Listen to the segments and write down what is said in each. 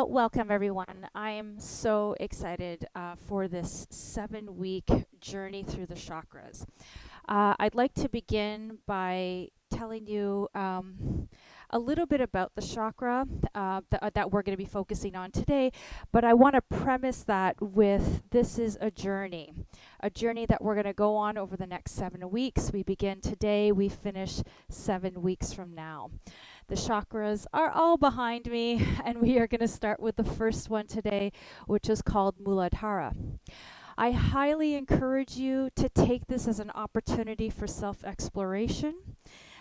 Well, welcome everyone. I am so excited for this 7 week journey through the chakras. I'd like to begin by telling you a little bit about the chakra that we're going to be focusing on today, but I want to premise that with this is a journey that we're going to go on over the next 7 weeks. We begin today, we finish 7 weeks from now. The chakras are all behind me, and we are going to start with the first one today, which is called Muladhara. I highly encourage you to take this as an opportunity for self-exploration,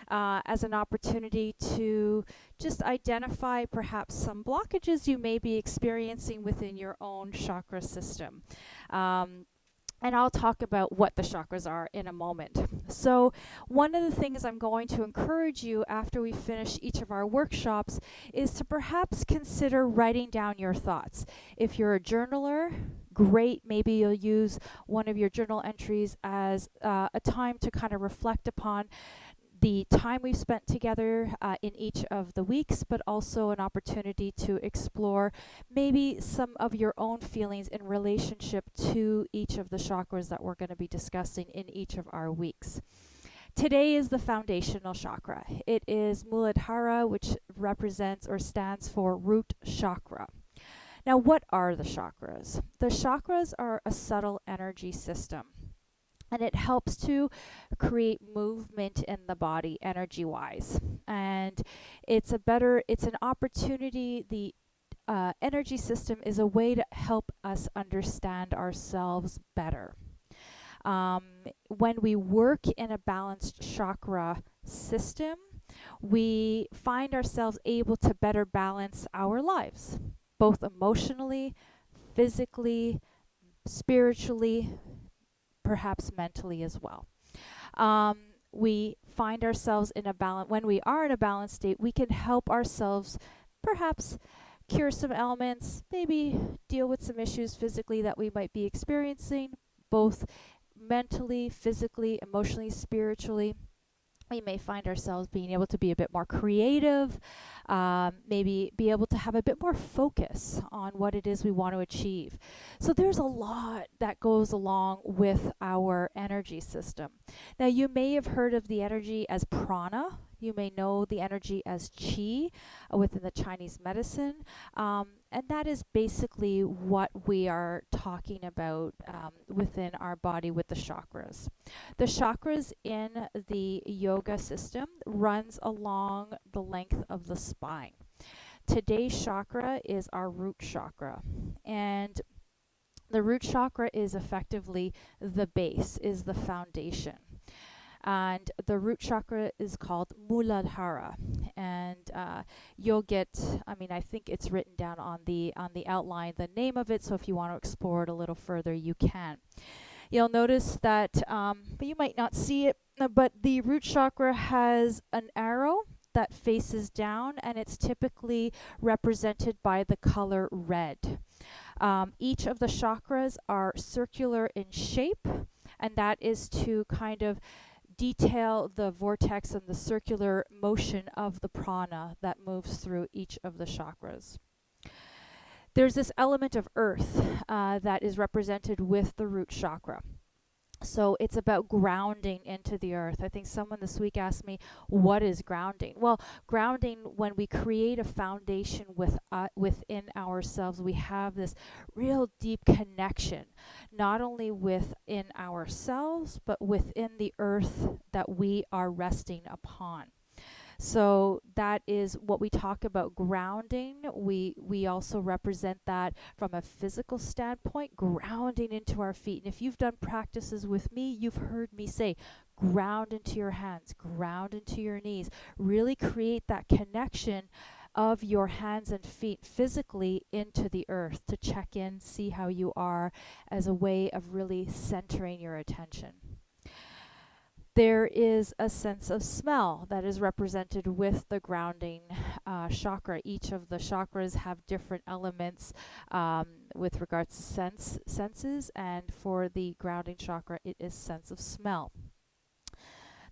as an opportunity to just identify perhaps some blockages you may be experiencing within your own chakra system. And I'll talk about what the chakras are in a moment. So one of the things I'm going to encourage you after we finish each of our workshops is to perhaps consider writing down your thoughts. If you're a journaler, great. Maybe you'll use one of your journal entries as a time to kind of reflect upon the time we've spent together in each of the weeks, but also an opportunity to explore maybe some of your own feelings in relationship to each of the chakras that we're going to be discussing in each of our weeks. Today is the foundational chakra. It is Muladhara, which represents or stands for Root Chakra. Now, what are the chakras? The chakras are a subtle energy system, and it helps to create movement in the body energy-wise. And it's an opportunity. The energy system is a way to help us understand ourselves better. When we work in a balanced chakra system, we find ourselves able to better balance our lives, both emotionally, physically, spiritually, perhaps mentally as well. We find ourselves in a balance. When we are in a balanced state, we can help ourselves perhaps cure some ailments, maybe deal with some issues physically that we might be experiencing, both mentally, physically, emotionally, spiritually. We may find ourselves being able to be a bit more creative, maybe be able to have a bit more focus on what it is we want to achieve. So there's a lot that goes along with our energy system. Now, you may have heard of the energy as prana. You may know the energy as chi within the Chinese medicine. And that is basically what we are talking about within our body with the chakras. The chakras in the yoga system runs along the length of the spine. Today's chakra is our root chakra. And the root chakra is effectively the base, is the foundation. And the root chakra is called Muladhara, and you'll get. I think it's written down on the outline, the name of it. So if you want to explore it a little further, you can. You'll notice that, but you might not see it, but the root chakra has an arrow that faces down, and it's typically represented by the color red. Each of the chakras are circular in shape, and that is to kind of detail the vortex and the circular motion of the prana that moves through each of the chakras. There's this element of earth that is represented with the root chakra. So it's about grounding into the earth. I think someone this week asked me, what is grounding? Well, grounding, when we create a foundation within ourselves, we have this real deep connection, not only within ourselves, but within the earth that we are resting upon. So that is what we talk about grounding. We also represent that from a physical standpoint, grounding into our feet. And if you've done practices with me, you've heard me say, ground into your hands, ground into your knees. Really create that connection of your hands and feet physically into the earth to check in, see how you are, as a way of really centering your attention. There is a sense of smell that is represented with the grounding chakra. Each of the chakras have different elements with regards to senses, and for the grounding chakra, it is sense of smell.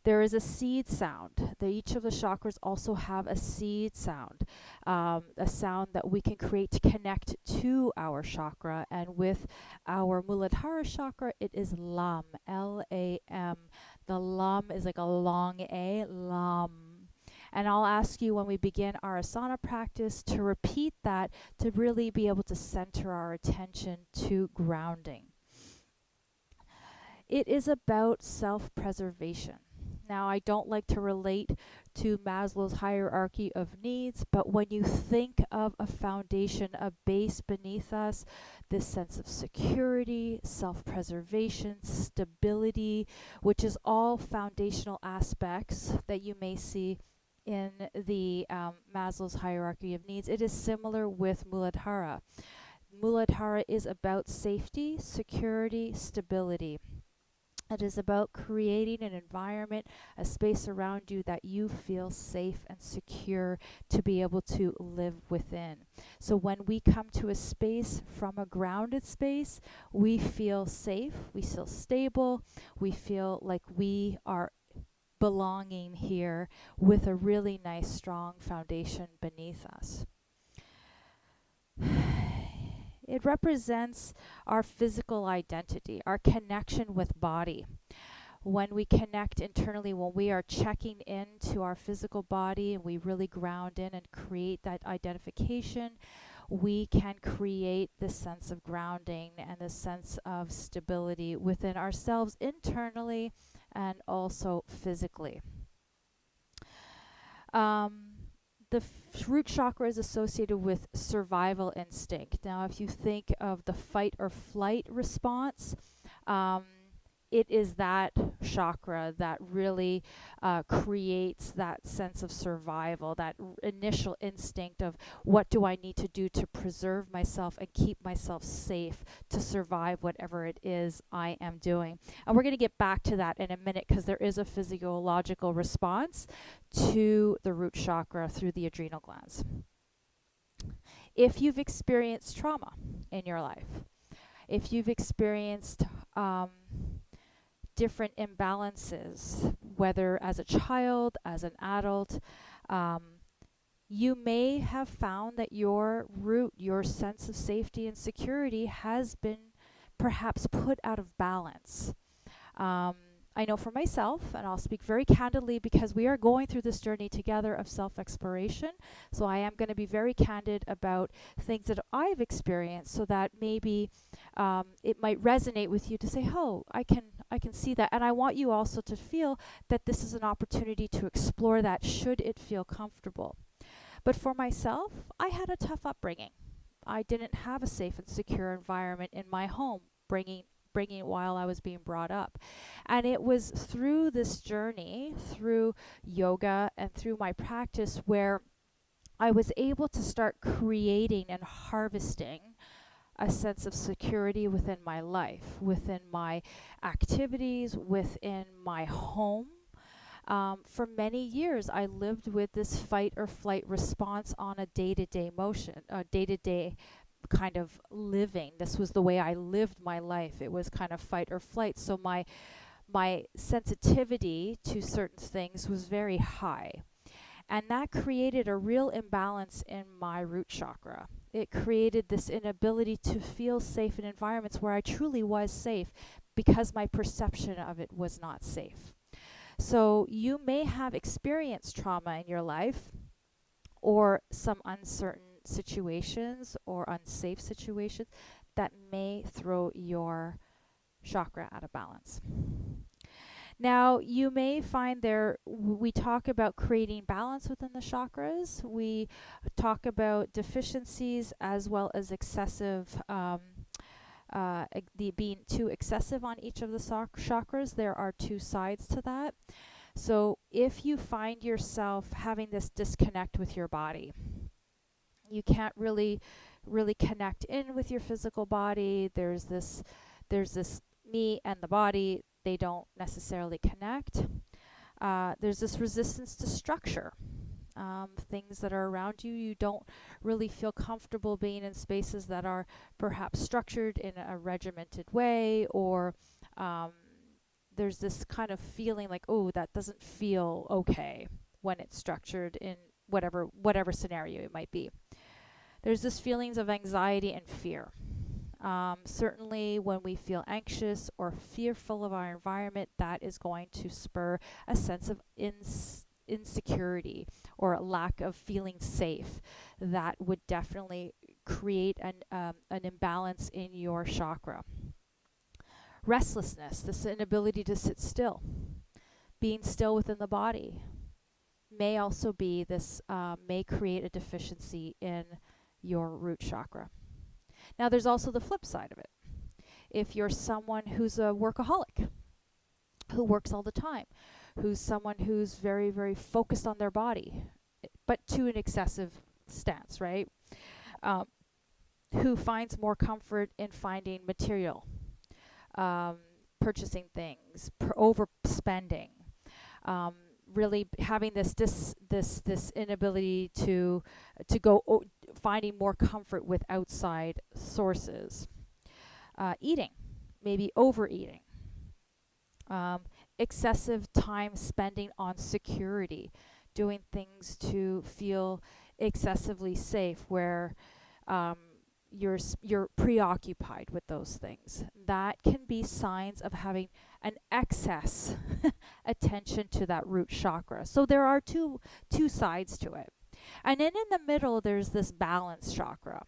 There is a seed sound. Each of the chakras also have a seed sound, a sound that we can create to connect to our chakra. And with our Muladhara chakra, it is Lam, Lam. The Lam is like a long A, Lam. And I'll ask you when we begin our asana practice to repeat that to really be able to center our attention to grounding. It is about self-preservation. Now, I don't like to relate to Maslow's hierarchy of needs, but when you think of a foundation, a base beneath us, this sense of security, self-preservation, stability, which is all foundational aspects that you may see in the Maslow's hierarchy of needs, it is similar with Muladhara. Muladhara is about safety, security, stability. It is about creating an environment, a space around you that you feel safe and secure to be able to live within. So when we come to a space from a grounded space, we feel safe, we feel stable, we feel like we are belonging here with a really nice, strong foundation beneath us. It represents our physical identity, our connection with body. When we connect internally, when we are checking into our physical body and we really ground in and create that identification, we can create this sense of grounding and this sense of stability within ourselves internally and also physically. The root chakra is associated with survival instinct. Now, if you think of the fight or flight response, it is that chakra that really creates that sense of survival, that initial instinct of what do I need to do to preserve myself and keep myself safe to survive whatever it is I am doing. And we're going to get back to that in a minute because there is a physiological response to the root chakra through the adrenal glands. If you've experienced trauma in your life, if you've experienced different imbalances, whether as a child, as an adult, you may have found that your root, your sense of safety and security has been perhaps put out of balance. I know for myself, and I'll speak very candidly because we are going through this journey together of self-exploration, so I am going to be very candid about things that I've experienced so that maybe it might resonate with you to say, oh, I can see that. And I want you also to feel that this is an opportunity to explore that should it feel comfortable. But for myself, I had a tough upbringing. I didn't have a safe and secure environment in my home, bringing it while I was being brought up. And it was through this journey, through yoga and through my practice, where I was able to start creating and harvesting a sense of security within my life, within my activities, within my home. For many years, I lived with this fight or flight response on a day-to-day motion, day-to-day kind of living. This was the way I lived my life. It was kind of fight or flight. So my sensitivity to certain things was very high. And that created a real imbalance in my root chakra. It created this inability to feel safe in environments where I truly was safe because my perception of it was not safe. So you may have experienced trauma in your life or some uncertain situations or unsafe situations that may throw your chakra out of balance. Now, you may find we talk about creating balance within the chakras. We talk about deficiencies as well as excessive, being too excessive on each of the chakras. There are two sides to that. So if you find yourself having this disconnect with your body, you can't really connect in with your physical body. There's this me and the body, they don't necessarily connect. There's this resistance to structure. Things that are around you, you don't really feel comfortable being in spaces that are perhaps structured in a regimented way, or there's this kind of feeling like, oh, that doesn't feel okay when it's structured in whatever scenario it might be. There's this feelings of anxiety and fear. Certainly, when we feel anxious or fearful of our environment, that is going to spur a sense of insecurity or a lack of feeling safe. That would definitely create an imbalance in your chakra. Restlessness, this inability to sit still, being still within the body, may also be may create a deficiency in your root chakra. Now, there's also the flip side of it. If you're someone who's a workaholic, who works all the time, who's someone who's very, very focused on their body, but to an excessive stance, right? Who finds more comfort in finding material, purchasing things, overspending, really having this inability to go finding more comfort with outside sources. Eating, maybe overeating. Excessive time spending on security, doing things to feel excessively safe, where you're preoccupied with those things. That can be signs of having an excess attention to that root chakra. So there are two sides to it. And then in the middle, there's this balance chakra,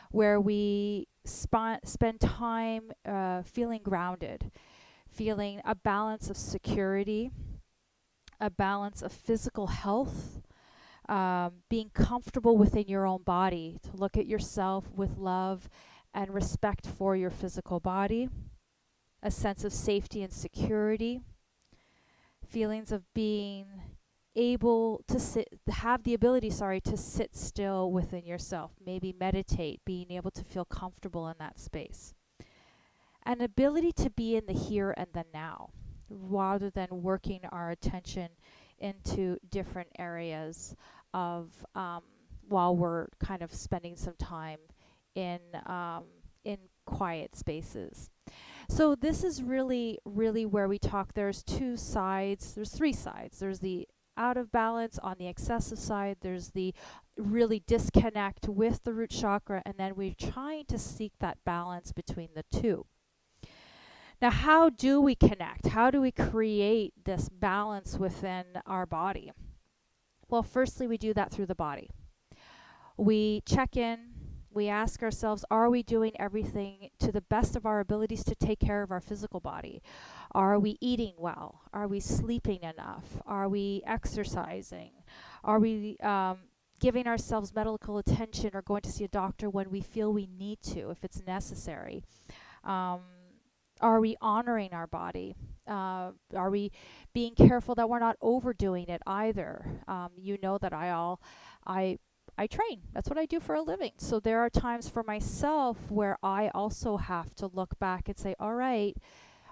where we spend time feeling grounded, feeling a balance of security, a balance of physical health, being comfortable within your own body, to look at yourself with love and respect for your physical body, a sense of safety and security, feelings of being able to have the ability, to sit still within yourself, maybe meditate, being able to feel comfortable in that space. An ability to be in the here and the now, rather than working our attention into different areas of while we're kind of spending some time in quiet spaces. So this is really, really where we talk. There's two sides. There's three sides. There's the out of balance on the excessive side. There's the really disconnect with the root chakra, and then we're trying to seek that balance between the two. Now, how do we connect? How do we create this balance within our body? Well, firstly, we do that through the body. We check in. We ask ourselves, are we doing everything to the best of our abilities to take care of our physical body? Are we eating well? Are we sleeping enough? Are we exercising? Are we giving ourselves medical attention or going to see a doctor when we feel we need to, if it's necessary? Are we honoring our body? Are we being careful that we're not overdoing it either? You know that I train. That's what I do for a living. So there are times for myself where I also have to look back and say, all right,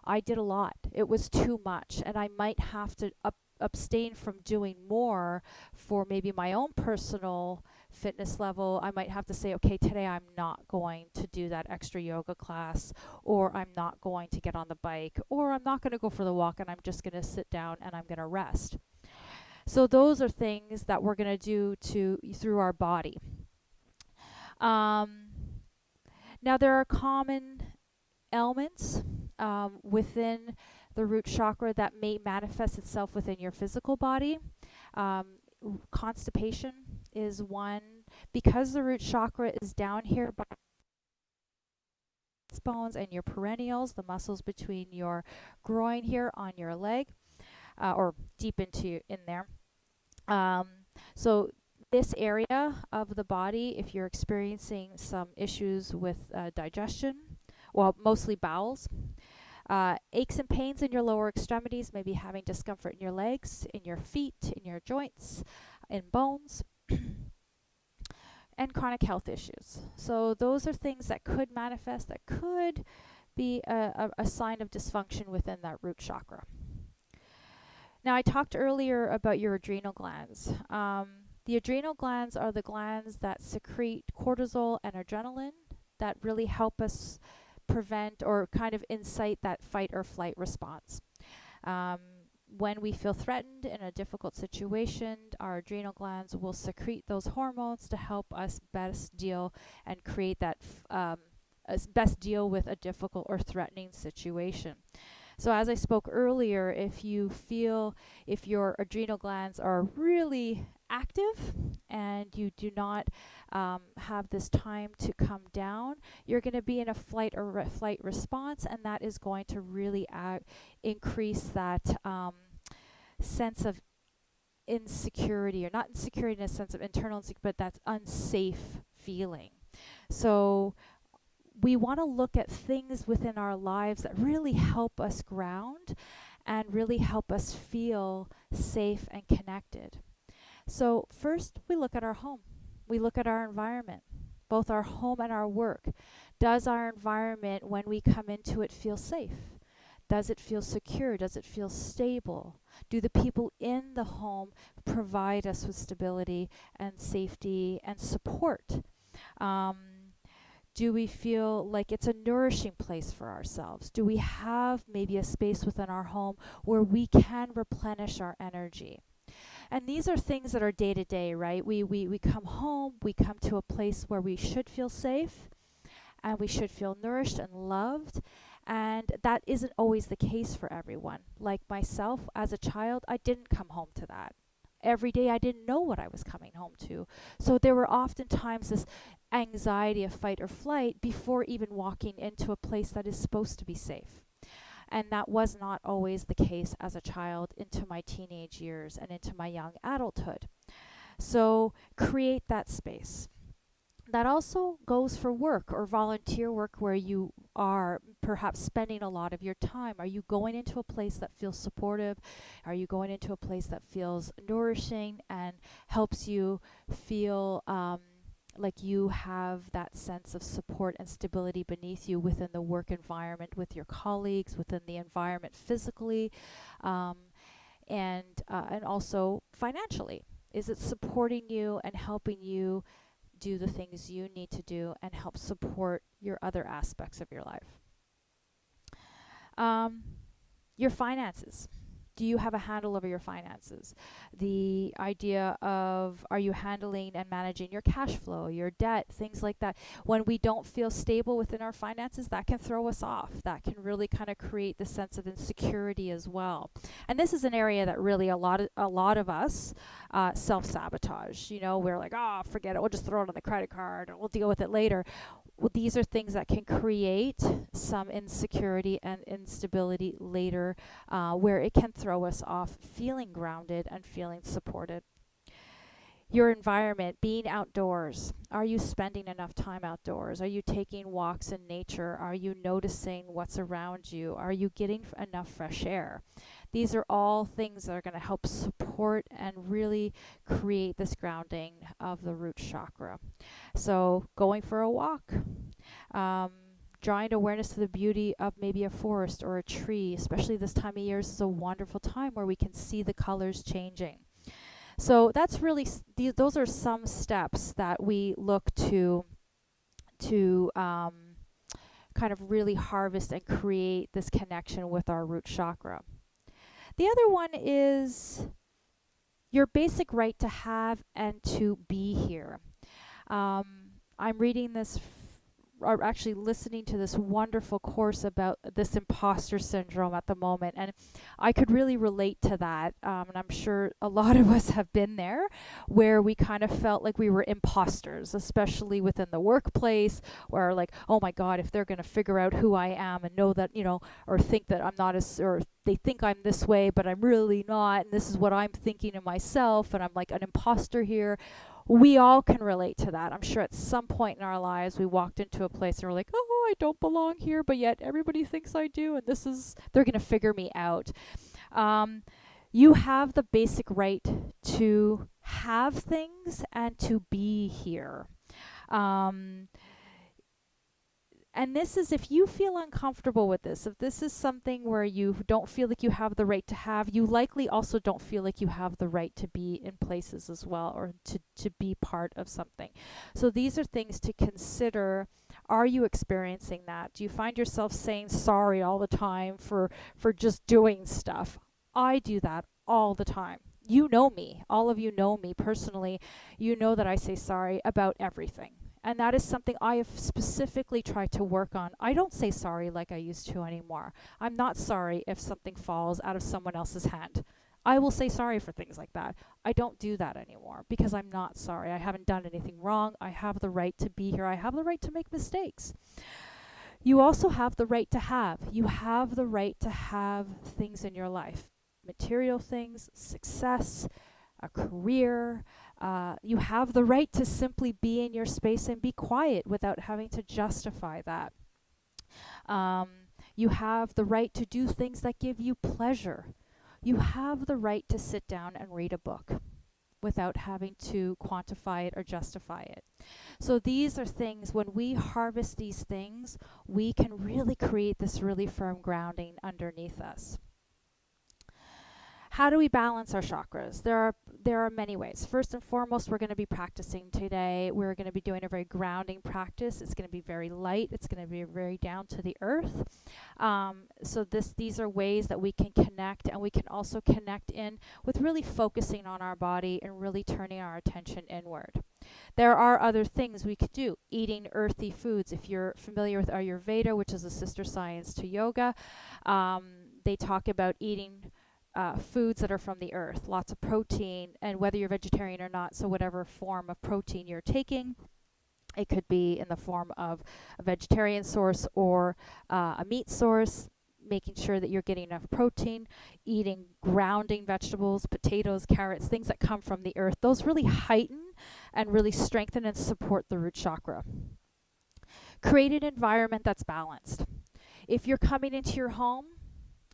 I did a lot. It was too much. And I might have to abstain from doing more for maybe my own personal fitness level. I might have to say, okay, today I'm not going to do that extra yoga class, or I'm not going to get on the bike, or I'm not going to go for the walk, and I'm just going to sit down and I'm going to rest. So those are things that we're going to do through our body. Now there are common ailments within the root chakra that may manifest itself within your physical body. Constipation is one, because the root chakra is down here by bones and your perennials, the muscles between your groin here on your leg, or deep in there. So this area of the body, if you're experiencing some issues with digestion, well, mostly bowels, aches and pains in your lower extremities, maybe having discomfort in your legs, in your feet, in your joints, in bones, and chronic health issues. So those are things that could manifest, that could be a sign of dysfunction within that root chakra. Now, I talked earlier about your adrenal glands. The adrenal glands are the glands that secrete cortisol and adrenaline that really help us prevent or kind of incite that fight or flight response. Um, when we feel threatened in a difficult situation, our adrenal glands will secrete those hormones to help us best deal and create that best deal with a difficult or threatening situation. So as I spoke earlier, if your adrenal glands are really active and you do not have this time to come down, you're going to be in a flight response, and that is going to really increase that sense of insecurity, or not insecurity in a sense of internal insecurity, but that's unsafe feeling. So we want to look at things within our lives that really help us ground and really help us feel safe and connected. So first, we look at our home. We look at our environment, both our home and our work. Does our environment, when we come into it, feel safe? Does it feel secure? Does it feel stable? Do the people in the home provide us with stability and safety and support? Do we feel like it's a nourishing place for ourselves? Do we have maybe a space within our home where we can replenish our energy? And these are things that are day to day, right? We come home, we come to a place where we should feel safe and we should feel nourished and loved. And that isn't always the case for everyone. Like myself, as a child, I didn't come home to that. Every day I didn't know what I was coming home to. So there were oftentimes this anxiety of fight or flight before even walking into a place that is supposed to be safe. And that was not always the case as a child into my teenage years and into my young adulthood. So create that space. That also goes for work or volunteer work where you are perhaps spending a lot of your time. Are you going into a place that feels supportive? Are you going into a place that feels nourishing and helps you feel like you have that sense of support and stability beneath you within the work environment, with your colleagues, within the environment physically, and also financially? Is it supporting you and helping you do the things you need to do and help support your other aspects of your life? Your finances. Do you have a handle over your finances? The idea of, are you handling and managing your cash flow, your debt, things like that? When we don't feel stable within our finances, that can throw us off. That can really kind of create the sense of insecurity as well. And this is an area that really a lot of us self-sabotage. You know, we're like, oh, forget it. We'll just throw it on the credit card, or we'll deal with it later. Well, these are things that can create some insecurity and instability later, where it can throw us off feeling grounded and feeling supported. Your environment, being outdoors. Are you spending enough time outdoors? Are you taking walks in nature? Are you noticing what's around you? Are you getting enough fresh air? These are all things that are going to help support and really create this grounding of the root chakra. So going for a walk, drawing awareness to the beauty of maybe a forest or a tree, especially this time of year. This is a wonderful time where we can see the colors changing. So that's really, those are some steps that we look to kind of really harvest and create this connection with our root chakra. The other one is your basic right to have and to be here. I'm reading this, or actually listening to this wonderful course about this imposter syndrome at the moment, and I could really relate to that, and I'm sure a lot of us have been there, where we kind of felt like we were imposters, especially within the workplace, where like, oh my God, if they're going to figure out who I am and know that, you know, or think that I'm not as, or they think I'm this way, but I'm really not, and this is what I'm thinking of myself, and I'm like an imposter here. We all can relate to that. I'm sure at some point in our lives we walked into a place and we're like, oh, I don't belong here, but yet everybody thinks I do, and they're going to figure me out. You have the basic right to have things and to be here. And this is, if you feel uncomfortable with this, if this is something where you don't feel like you have the right to have, you likely also don't feel like you have the right to be in places as well, or to be part of something. So these are things to consider. Are you experiencing that? Do you find yourself saying sorry all the time for just doing stuff? I do that all the time. You know me. All of you know me personally. You know that I say sorry about everything. And that is something I have specifically tried to work on. I don't say sorry like I used to anymore. I'm not sorry if something falls out of someone else's hand. I will say sorry for things like that. I don't do that anymore because I'm not sorry. I haven't done anything wrong. I have the right to be here. I have the right to make mistakes. You also have the right to have. You have the right to have things in your life. Material things, success, a career. You have the right to simply be in your space and be quiet without having to justify that. Um, you have the right to do things that give you pleasure. You have the right to sit down and read a book without having to quantify it or justify it. So these are things, when we harvest these things, we can really create this really firm grounding underneath us. How do we balance our chakras? There are many ways. First and foremost, we're going to be practicing today. We're going to be doing a very grounding practice. It's going to be very light. It's going to be very down to the earth. So these are ways that we can connect, and we can also connect in with really focusing on our body and really turning our attention inward. There are other things we could do. Eating earthy foods. If you're familiar with Ayurveda, which is a sister science to yoga, they talk about eating foods that are from the earth, lots of protein, and whether you're vegetarian or not, so whatever form of protein you're taking, it could be in the form of a vegetarian source or a meat source, making sure that you're getting enough protein, eating grounding vegetables, potatoes, carrots, things that come from the earth. Those really heighten and really strengthen and support the root chakra. Create an environment that's balanced. If you're coming into your home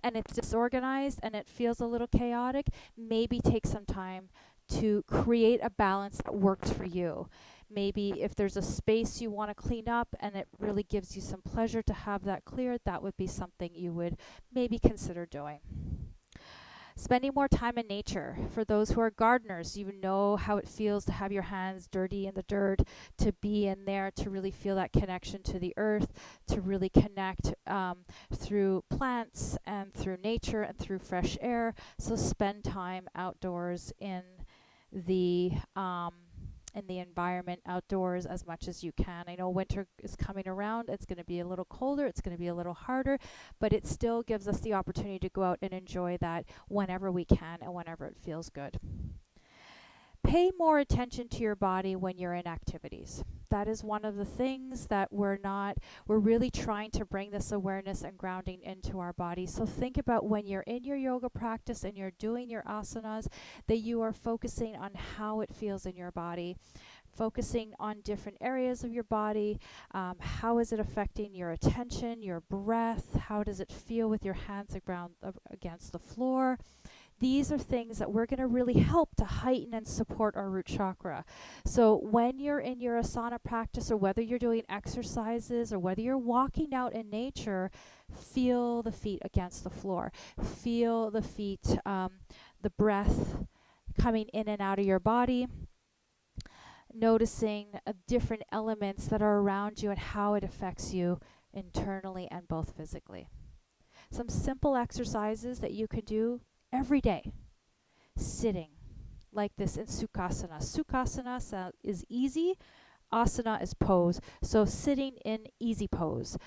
and it's disorganized and it feels a little chaotic, maybe take some time to create a balance that works for you. Maybe if there's a space you want to clean up and it really gives you some pleasure to have that cleared, that would be something you would maybe consider doing. Spending more time in nature. For those who are gardeners, you know how it feels to have your hands dirty in the dirt, to be in there, to really feel that connection to the earth, to really connect through plants and through nature and through fresh air. So spend time outdoors in the environment outdoors as much as you can. I know winter is coming around. It's going to be a little colder. It's going to be a little harder, but it still gives us the opportunity to go out and enjoy that whenever we can and whenever it feels good. Pay more attention to your body when you're in activities. That is one of the things that we're really trying to bring this awareness and grounding into our body. So think about when you're in your yoga practice and you're doing your asanas, that you are focusing on how it feels in your body, focusing on different areas of your body. How is it affecting your attention, your breath? How does it feel with your hands against the floor? These are things that we're going to really help to heighten and support our root chakra. So when you're in your asana practice, or whether you're doing exercises, or whether you're walking out in nature, feel the feet against the floor. Feel the feet, the breath coming in and out of your body. Noticing different elements that are around you and how it affects you internally and both physically. Some simple exercises that you can do every day. Sitting like this in Sukhasana. Sukhasana is easy. Asana is pose. So sitting in easy pose.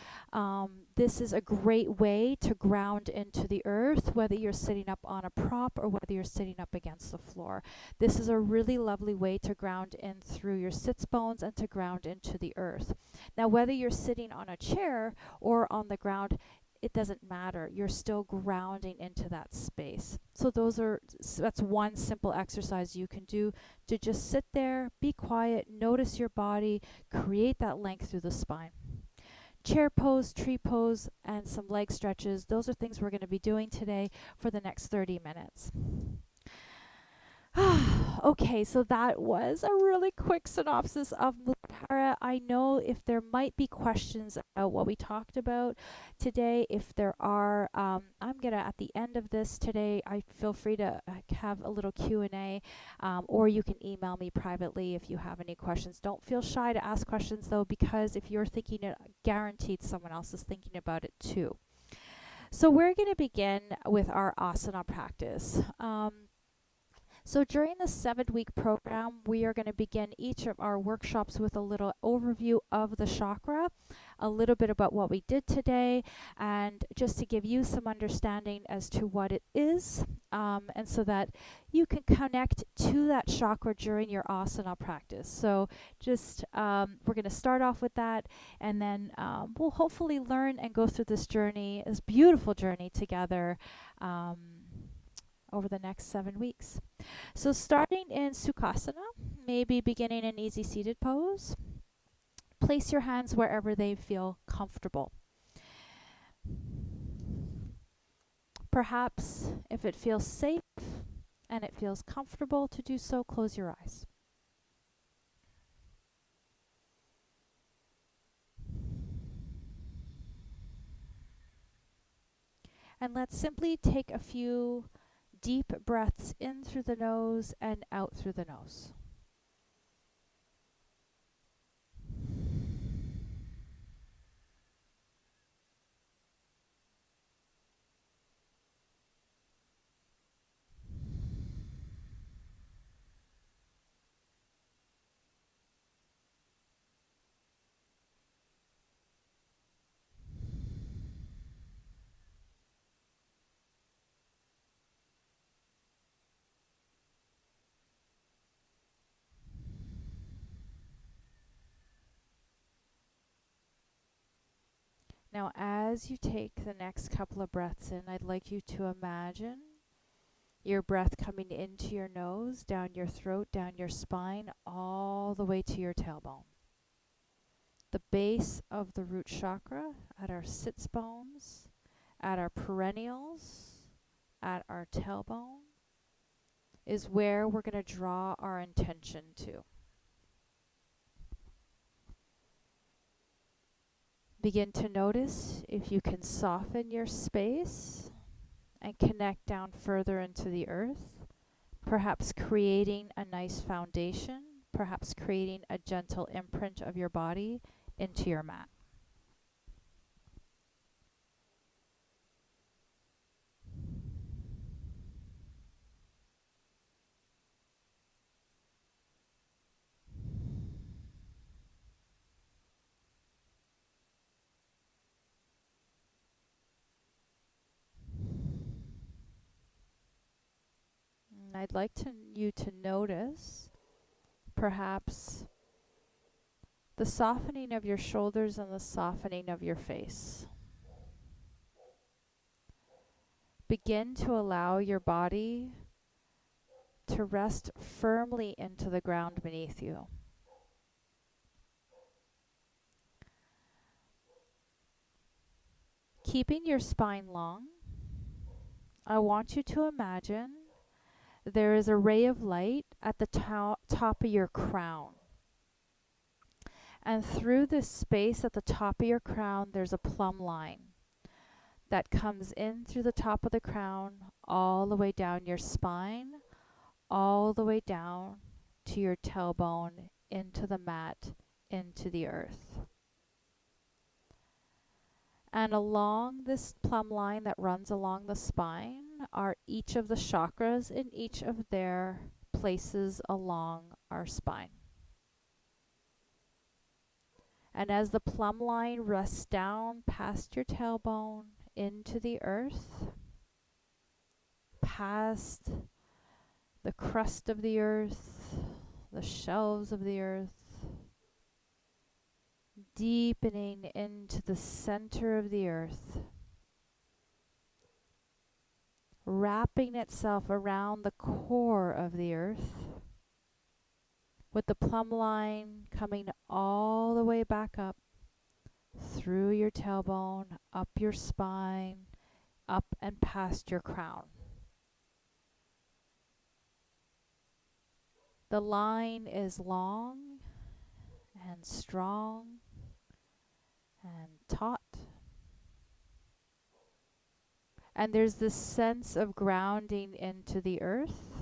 This is a great way to ground into the earth, whether you're sitting up on a prop or whether you're sitting up against the floor. This is a really lovely way to ground in through your sits bones and to ground into the earth. Now, whether you're sitting on a chair or on the ground, it doesn't matter. You're still grounding into that space. So that's one simple exercise you can do, to just sit there, be quiet, notice your body, create that length through the spine. Chair pose, tree pose, and some leg stretches. Those are things we're going to be doing today for the next 30 minutes. Okay, so that was a really quick synopsis of Muladhara. I know if there might be questions about what we talked about today, if there are, I'm gonna at the end of this today, I feel free to have a little Q&A, or you can email me privately if you have any questions. Don't feel shy to ask questions though, because if you're thinking it, guaranteed someone else is thinking about it too. So we're gonna begin with our asana practice. So during the 7-week program, we are going to begin each of our workshops with a little overview of the chakra, a little bit about what we did today, and just to give you some understanding as to what it is, and so that you can connect to that chakra during your asana practice. So just we're going to start off with that, and then we'll hopefully learn and go through this journey, this beautiful journey together over the next 7 weeks. So starting in Sukhasana, maybe beginning an easy seated pose. Place your hands wherever they feel comfortable. Perhaps if it feels safe and it feels comfortable to do so, close your eyes. And let's simply take a few deep breaths in through the nose and out through the nose. Now, as you take the next couple of breaths in, I'd like you to imagine your breath coming into your nose, down your throat, down your spine, all the way to your tailbone. The base of the root chakra, at our sits bones, at our perennials, at our tailbone, is where we're going to draw our intention to. Begin to notice if you can soften your space and connect down further into the earth, perhaps creating a nice foundation, perhaps creating a gentle imprint of your body into your mat. And I'd like you to notice perhaps the softening of your shoulders and the softening of your face. Begin to allow your body to rest firmly into the ground beneath you. Keeping your spine long, I want you to imagine there is a ray of light at the top of your crown. And through this space at the top of your crown, there's a plumb line that comes in through the top of the crown, all the way down your spine, all the way down to your tailbone, into the mat, into the earth. And along this plumb line that runs along the spine are each of the chakras in each of their places along our spine. And as the plumb line rests down past your tailbone into the earth, past the crust of the earth, the shelves of the earth, deepening into the center of the earth, wrapping itself around the core of the earth, with the plumb line coming all the way back up through your tailbone, up your spine, up and past your crown. The line is long and strong and taut. And there's this sense of grounding into the earth,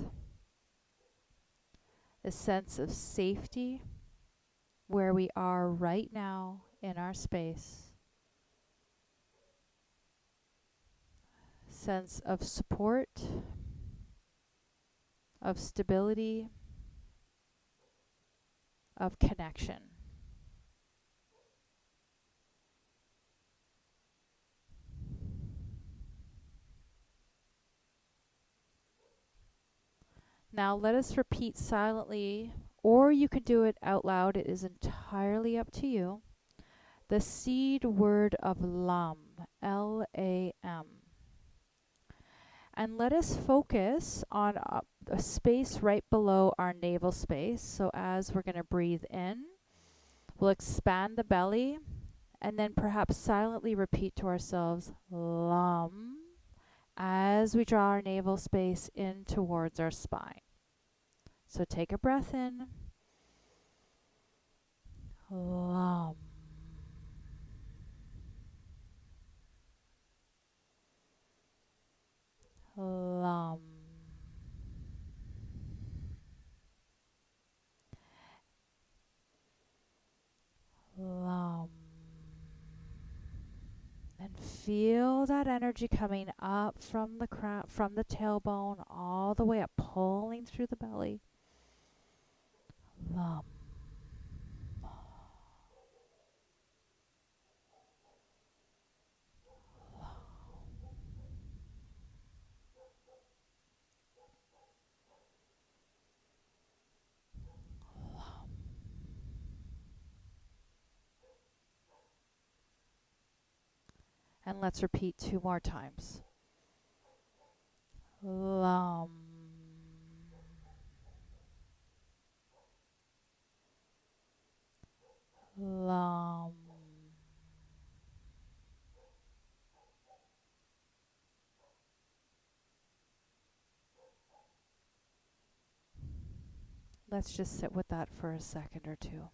a sense of safety where we are right now in our space, sense of support, of stability, of connection. Now let us repeat silently, or you can do it out loud. It is entirely up to you. The seed word of LAM, L-A-M. And let us focus on a space right below our navel space. So as we're going to breathe in, we'll expand the belly, and then perhaps silently repeat to ourselves, LAM, as we draw our navel space in towards our spine. So take a breath in. LAM. LAM. LAM. And feel that energy coming up from the from the tailbone all the way up, pulling through the belly. LAM. And let's repeat 2 more times. LAM. LAM. Let's just sit with that for a second or two.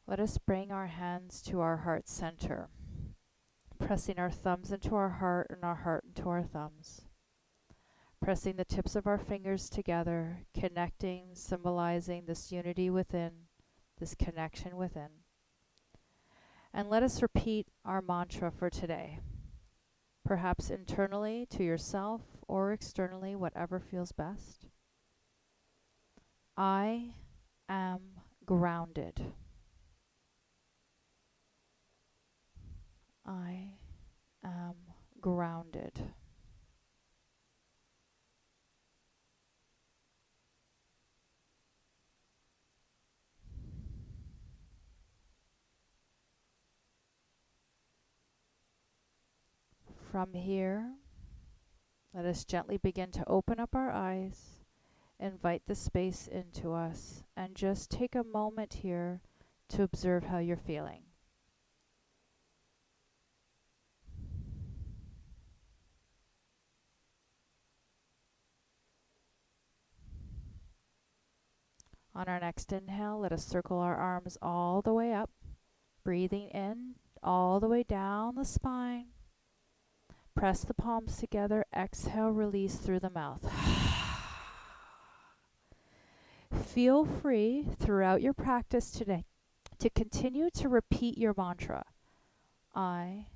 Let us bring our hands to our heart center, pressing our thumbs into our heart and our heart into our thumbs. Pressing the tips of our fingers together, connecting, symbolizing this unity within, this connection within. And let us repeat our mantra for today, perhaps internally to yourself or externally, whatever feels best. I am grounded. I am grounded. From here, let us gently begin to open up our eyes, invite the space into us, and just take a moment here to observe how you're feeling. On our next inhale, let us circle our arms all the way up, breathing in all the way down the spine. Press the palms together, exhale, release through the mouth. Feel free throughout your practice today to continue to repeat your mantra. I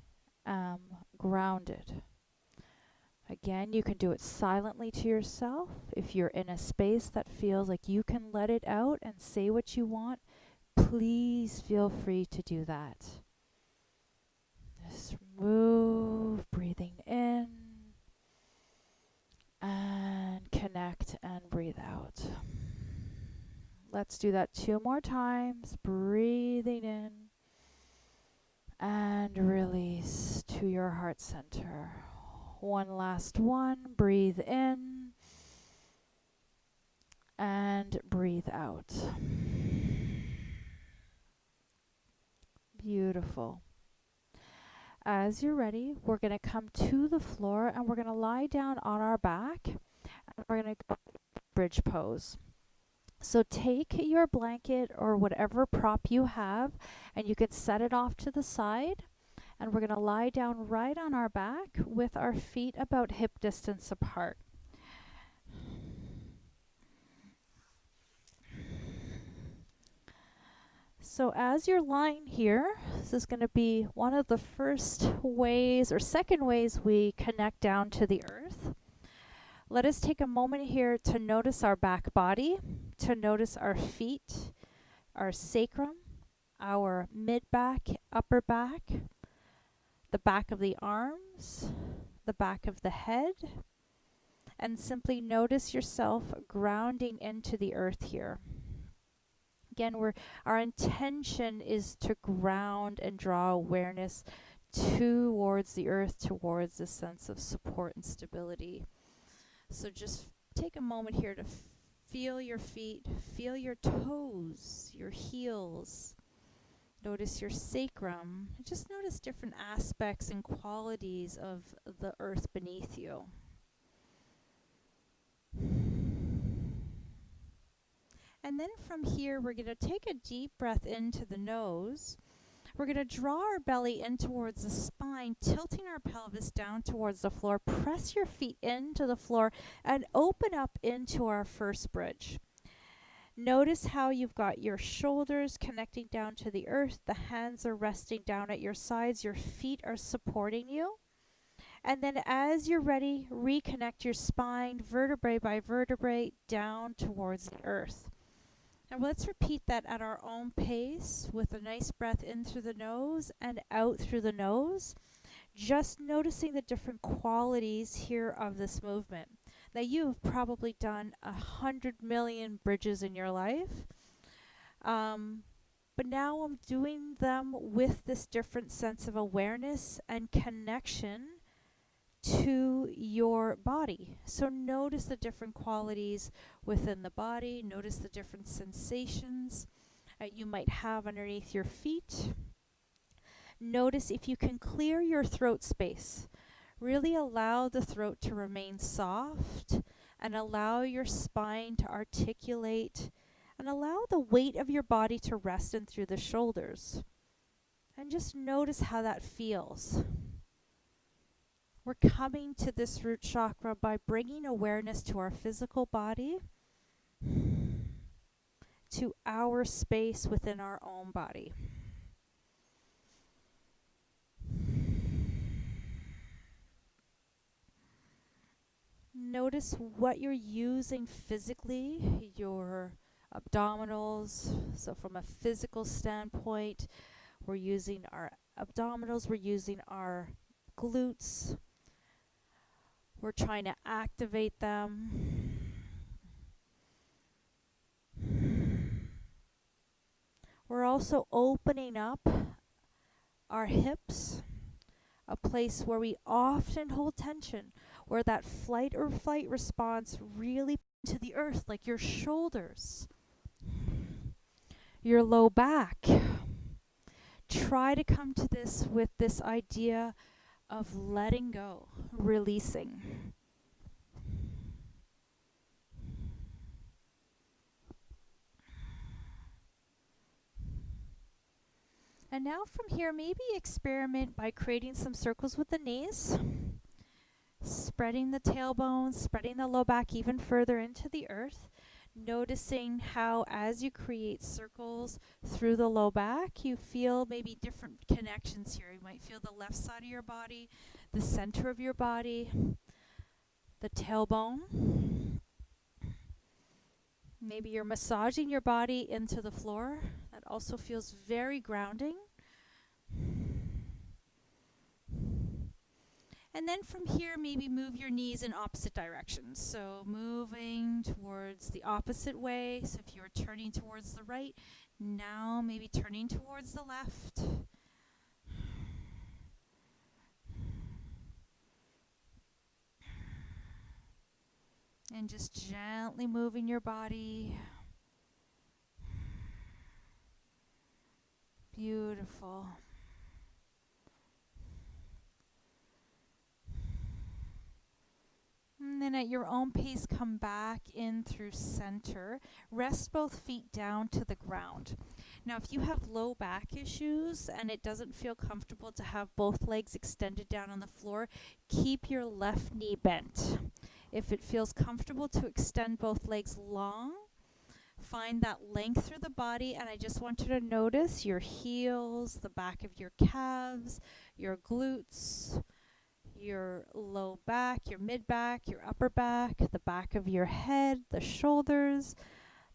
am grounded. Again, you can do it silently to yourself. If you're in a space that feels like you can let it out and say what you want, please feel free to do that. Just move, breathing in, and connect and breathe out. Let's do that 2 more times. Breathing in and release to your heart center. One last one. Breathe in And breathe out. Beautiful. As you're ready, we're going to come to the floor and we're going to lie down on our back and we're going to go bridge pose. So take your blanket or whatever prop you have and you can set it off to the side, and we're going to lie down right on our back with our feet about hip distance apart. So as you're lying here, this is going to be one of the first ways or second ways we connect down to the earth. Let us take a moment here to notice our back body, to notice our feet, our sacrum, our mid-back, upper back, the back of the arms, the back of the head, and simply notice yourself grounding into the earth here. Again, our intention is to ground and draw awareness towards the earth, towards a sense of support and stability. So just take a moment here to feel your feet, feel your toes, your heels. Notice your sacrum. Just notice different aspects and qualities of the earth beneath you. And then from here, we're going to take a deep breath into the nose. We're going to draw our belly in towards the spine, tilting our pelvis down towards the floor. Press your feet into the floor and open up into our first bridge. Notice how you've got your shoulders connecting down to the earth. The hands are resting down at your sides. Your feet are supporting you. And then as you're ready, reconnect your spine, vertebrae by vertebrae, down towards the earth. And let's repeat that at our own pace with a nice breath in through the nose and out through the nose. Just noticing the different qualities here of this movement. Now you've probably done 100 million bridges in your life. But now I'm doing them with this different sense of awareness and connection to your body. So notice the different qualities within the body. Notice the different sensations you might have underneath your feet. Notice if you can clear your throat space. Really allow the throat to remain soft and allow your spine to articulate and allow the weight of your body to rest in through the shoulders. And just notice how that feels. We're coming to this root chakra by bringing awareness to our physical body, to our space within our own body. Notice what you're using physically, your abdominals. So from a physical standpoint, we're using our abdominals, we're using our glutes. We're trying to activate them. We're also opening up our hips, a place where we often hold tension, where that flight or flight response really to the earth, like your shoulders, your low back. Try to come to this with this idea of letting go, releasing. And now from here, maybe experiment by creating some circles with the knees, spreading the tailbone, spreading the low back even further into the earth, noticing how as you create circles through the low back, you feel maybe different connections here. You might feel the left side of your body, the center of your body, the tailbone. Maybe you're massaging your body into the floor. That also feels very grounding. And then from here, maybe move your knees in opposite directions. So moving towards the opposite way. So if you're turning towards the right, now maybe turning towards the left. And just gently moving your body. Beautiful. And then at your own pace, come back in through center. Rest both feet down to the ground. Now, if you have low back issues and it doesn't feel comfortable to have both legs extended down on the floor, keep your left knee bent. If it feels comfortable to extend both legs long, find that length through the body, and I just want you to notice your heels, the back of your calves, your glutes, your low back, your mid back, your upper back, the back of your head, the shoulders,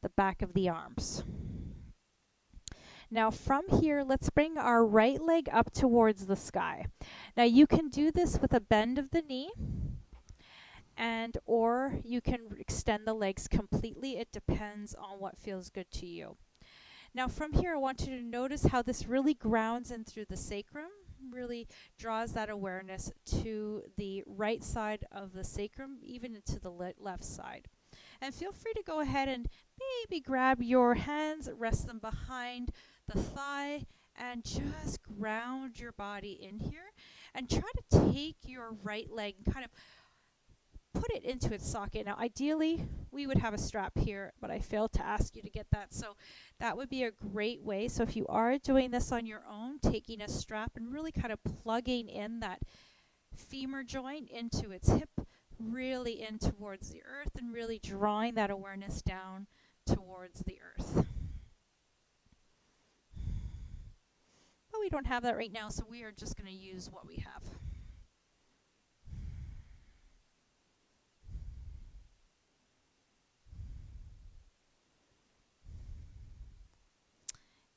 the back of the arms. Now from here, let's bring our right leg up towards the sky. Now you can do this with a bend of the knee, and or you can extend the legs completely. It depends on what feels good to you. Now from here, I want you to notice how this really grounds in through the sacrum, really draws that awareness to the right side of the sacrum, even to the left side. And feel free to go ahead and maybe grab your hands, rest them behind the thigh, and just ground your body in here. And try to take your right leg and kind of put it into its socket. Now, ideally, we would have a strap here, but I failed to ask you to get that. So that would be a great way. So if you are doing this on your own, taking a strap and really kind of plugging in that femur joint into its hip, really in towards the earth, and really drawing that awareness down towards the earth. But we don't have that right now, so we are just going to use what we have.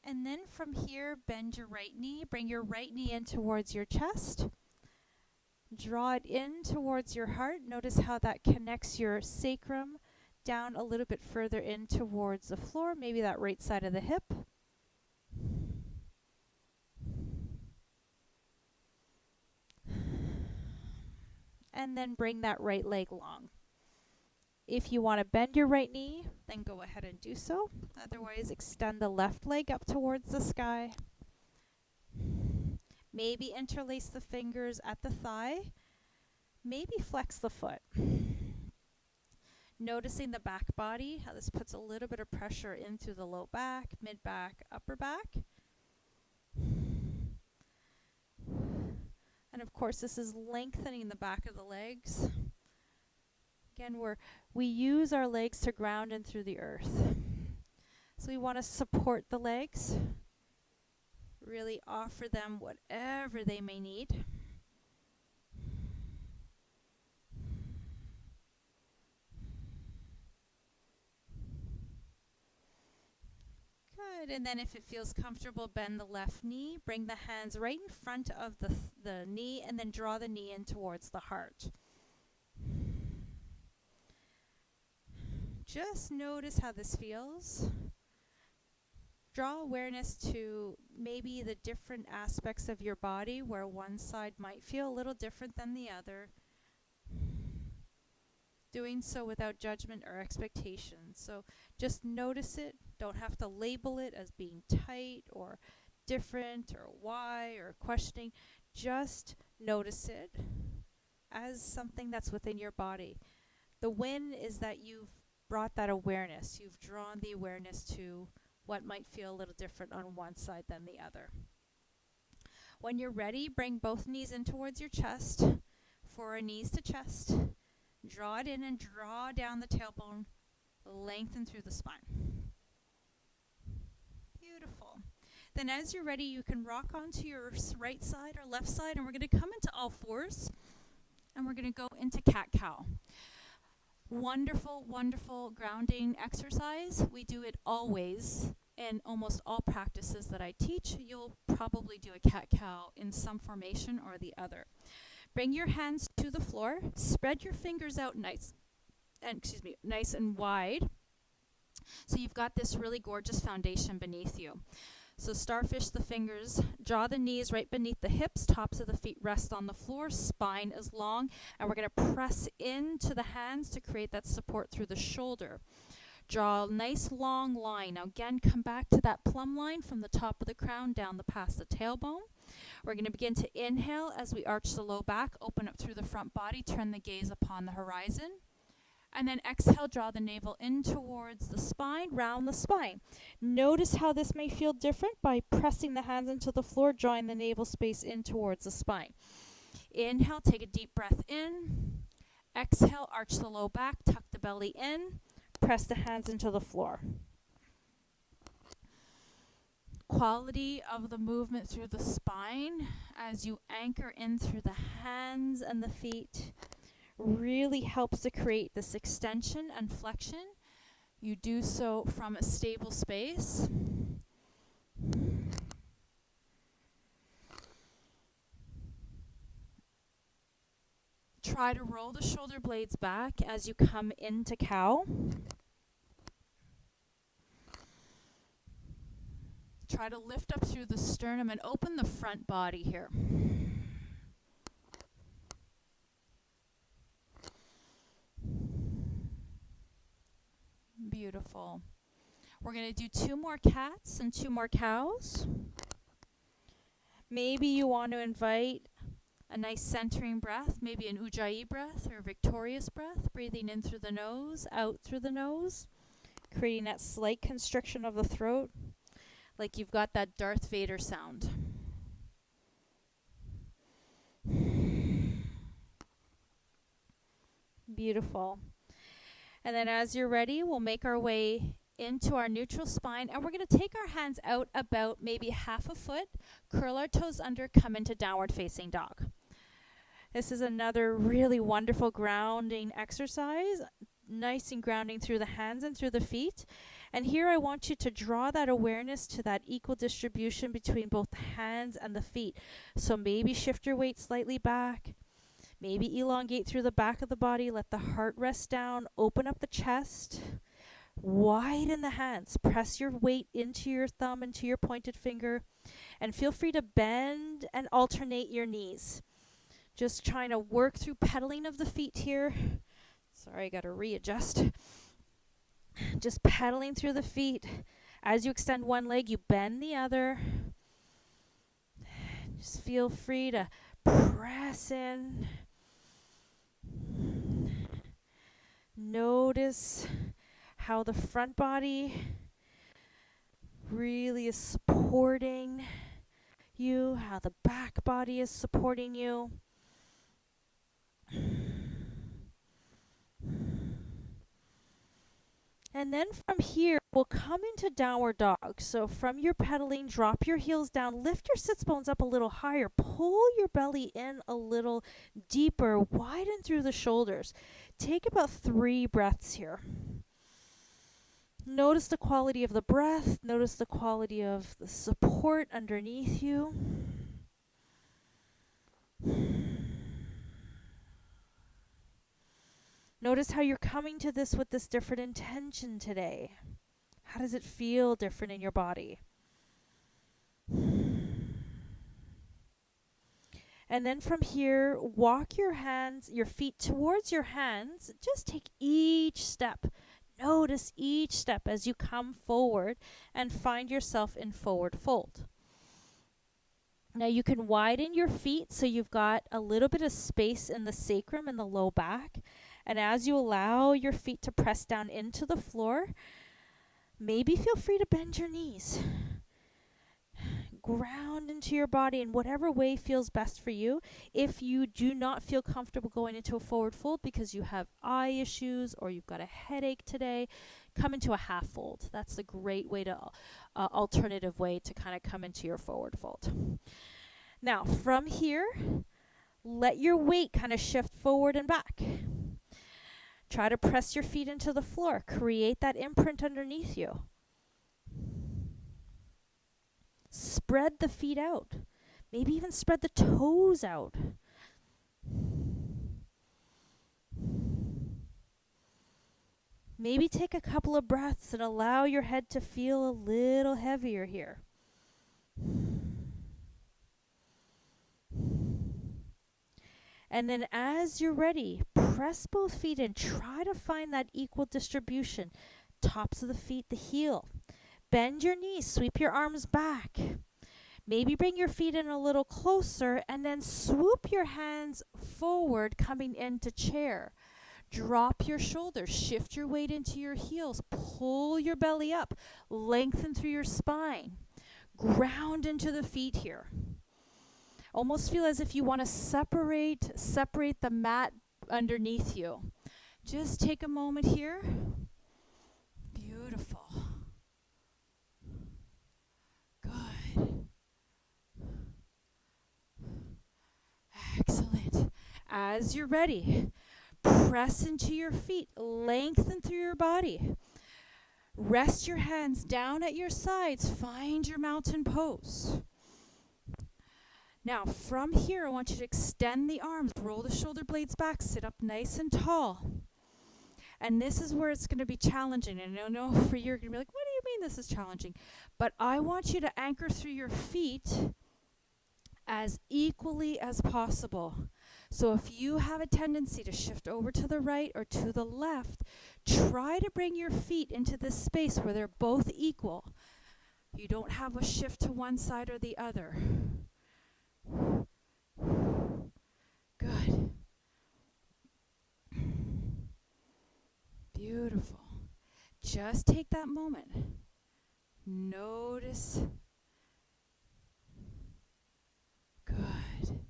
And then from here, bend your right knee. Bring your right knee in towards your chest. Draw it in towards your heart. Notice how that connects your sacrum down a little bit further in towards the floor, maybe that right side of the hip. And then bring that right leg long. If you want to bend your right knee, then go ahead and do so. Otherwise, extend the left leg up towards the sky. Maybe interlace the fingers at the thigh. Maybe flex the foot. Noticing the back body, how this puts a little bit of pressure in through the low back, mid back, upper back. And of course, this is lengthening the back of the legs. Again, we use our legs to ground in through the earth. So we want to support the legs, really offer them whatever they may need. Good, and then if it feels comfortable, bend the left knee, bring the hands right in front of the knee, and then draw the knee in towards the heart. Just notice how this feels. Draw awareness to maybe the different aspects of your body where one side might feel a little different than the other. Doing so without judgment or expectation. So just notice it. Don't have to label it as being tight or different or why or questioning. Just notice it as something that's within your body. The win is that you've brought that awareness. You've drawn the awareness to what might feel a little different on one side than the other. When you're ready, bring both knees in towards your chest. For knees to chest. Draw it in and draw down the tailbone. Lengthen through the spine. Beautiful. Then as you're ready, you can rock onto your right side or left side, and we're going to come into all fours, and we're going to go into cat-cow. Wonderful, wonderful grounding exercise. We do it always in almost all practices that I teach. You'll probably do a cat-cow in some formation or the other. Bring your hands to the floor. Spread your fingers out nice and wide. So you've got this really gorgeous foundation beneath you. So starfish the fingers, draw the knees right beneath the hips, tops of the feet rest on the floor, spine is long, and we're going to press into the hands to create that support through the shoulder. Draw a nice long line. Now again, come back to that plumb line from the top of the crown down past the tailbone. We're going to begin to inhale as we arch the low back, open up through the front body, turn the gaze upon the horizon. And then exhale, draw the navel in towards the spine, round the spine. Notice how this may feel different by pressing the hands into the floor, drawing the navel space in towards the spine. Inhale, take a deep breath in. Exhale, arch the low back, tuck the belly in, press the hands into the floor. Quality of the movement through the spine as you anchor in through the hands and the feet really helps to create this extension and flexion. You do so from a stable space. Try to roll the shoulder blades back as you come into cow. Try to lift up through the sternum and open the front body here. Beautiful. We're going to do 2 more cats and 2 more cows. Maybe you want to invite a nice centering breath, maybe an Ujjayi breath or a victorious breath, breathing in through the nose, out through the nose, creating that slight constriction of the throat, like you've got that Darth Vader sound. Beautiful. And then as you're ready, we'll make our way into our neutral spine, and we're going to take our hands out about maybe half a foot, curl our toes under, come into downward facing dog. This is another really wonderful grounding exercise, nice and grounding through the hands and through the feet. And here I want you to draw that awareness to that equal distribution between both the hands and the feet. So maybe shift your weight slightly back. Maybe elongate through the back of the body. Let the heart rest down. Open up the chest. Widen the hands. Press your weight into your thumb, into your pointed finger. And feel free to bend and alternate your knees. Just trying to work through pedaling of the feet here. Sorry, I got to readjust. Just pedaling through the feet. As you extend one leg, you bend the other. Just feel free to press in. Notice how the front body really is supporting you, how the back body is supporting you. And then from here, we'll come into downward dog. So from your pedaling, drop your heels down, lift your sits bones up a little higher, pull your belly in a little deeper, widen through the shoulders. Take about 3 breaths here. Notice the quality of the breath. Notice the quality of the support underneath you. Notice how you're coming to this with this different intention today. How does it feel different in your body? And then from here, walk your feet towards your hands. Just take each step. Notice each step as you come forward and find yourself in forward fold. Now you can widen your feet so you've got a little bit of space in the sacrum and the low back. And as you allow your feet to press down into the floor, maybe feel free to bend your knees. Ground into your body in whatever way feels best for you. If you do not feel comfortable going into a forward fold because you have eye issues or you've got a headache today, come into a half fold. That's a great way to, alternative way to kind of come into your forward fold. Now, from here, let your weight kind of shift forward and back. Try to press your feet into the floor. Create that imprint underneath you. Spread the feet out. Maybe even spread the toes out. Maybe take a couple of breaths and allow your head to feel a little heavier here. And then as you're ready, press both feet in. Try to find that equal distribution. Tops of the feet, the heel. Bend your knees, sweep your arms back. Maybe bring your feet in a little closer and then swoop your hands forward, coming into chair. Drop your shoulders, shift your weight into your heels, pull your belly up, lengthen through your spine. Ground into the feet here. Almost feel as if you want to separate the mat underneath you. Just take a moment here. Beautiful. Good. Excellent. As you're ready, press into your feet, lengthen through your body. Rest your hands down at your sides, find your mountain pose. Now, from here, I want you to extend the arms, roll the shoulder blades back, sit up nice and tall. And this is where it's going to be challenging. And I know for you, you're going to be like, what do you mean this is challenging? But I want you to anchor through your feet as equally as possible. So if you have a tendency to shift over to the right or to the left, try to bring your feet into this space where they're both equal. You don't have a shift to one side or the other. Good. Beautiful. Just take that moment. Notice. Good.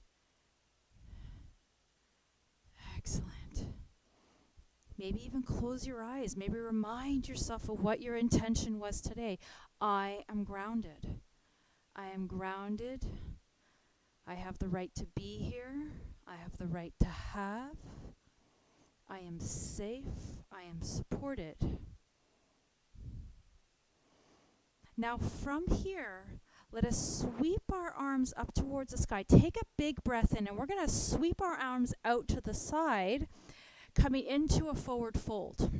Excellent. Maybe even close your eyes. Maybe remind yourself of what your intention was today. I am grounded. I am grounded. I have the right to be here. I have the right to have. I am safe. I am supported. Now from here, let us sweep our arms up towards the sky. Take a big breath in, and we're going to sweep our arms out to the side, coming into a forward fold.